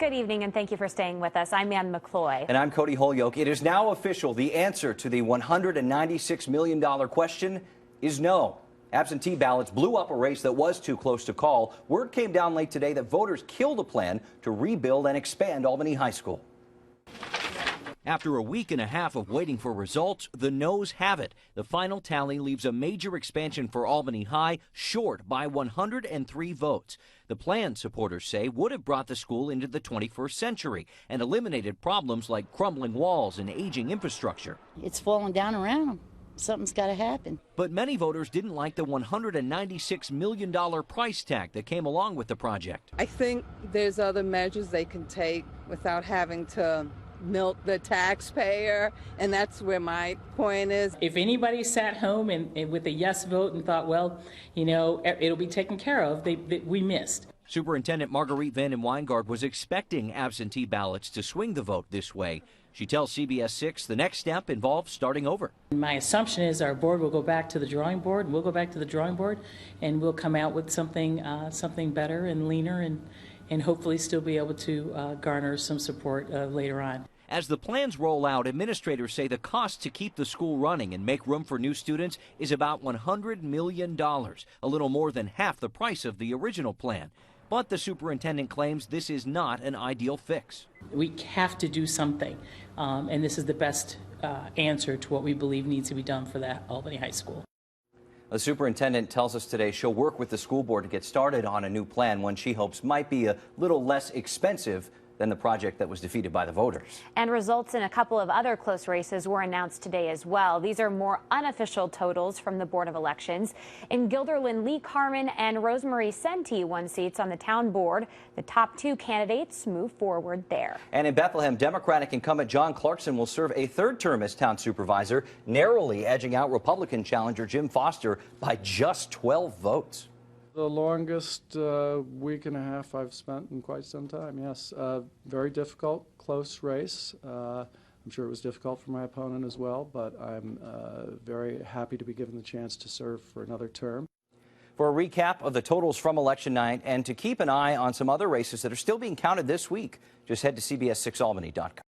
Good evening, and thank you for staying with us. I'm Ann McCloy. And I'm Cody Holyoke. It is now official. The answer to the $196 million question is no. Absentee ballots blew up a race that was too close to call. Word came down late today that voters killed a plan to rebuild and expand Albany High School. After a week and a half of waiting for results, the noes have it. The final tally leaves a major expansion for Albany High short by 103 votes. The plan, supporters say, would have brought the school into the 21st century and eliminated problems like crumbling walls and aging infrastructure. It's falling down around them. Something's got to happen. But many voters didn't like the $196 million price tag that came along with the project. I think there's other measures they can take without having to milk the taxpayer, and that's where my point is. If anybody sat home and with a yes vote and thought, well, you know, it'll be taken care of, we missed. Superintendent Marguerite Vanden Wyngaard was expecting absentee ballots to swing the vote this way. She tells CBS 6 the next step involves starting over. My assumption is our board will go back to the drawing board, and we'll go back to the drawing board, and we'll come out with something better and leaner, and hopefully still be able to garner some support later on. As the plans roll out, administrators say the cost to keep the school running and make room for new students is about $100 million, a little more than half the price of the original plan. But the superintendent claims this is not an ideal fix. We have to do something, and this is the best answer to what we believe needs to be done for that Albany High School. The superintendent tells us today she'll work with the school board to get started on a new plan, one she hopes might be a little less expensive than the project that was defeated by the voters. And results in a couple of other close races were announced today as well. These are more unofficial totals from the Board of Elections. In Guilderland, Lee Carmen and Rosemarie Senti won seats on the town board. The top two candidates move forward there. And in Bethlehem, Democratic incumbent John Clarkson will serve a third term as town supervisor, narrowly edging out Republican challenger Jim Foster by just 12 votes. The longest week and a half I've spent in quite some time, yes. Very difficult, close race. I'm sure it was difficult for my opponent as well, but I'm very happy to be given the chance to serve for another term. For a recap of the totals from election night and to keep an eye on some other races that are still being counted this week, just head to CBS6Albany.com.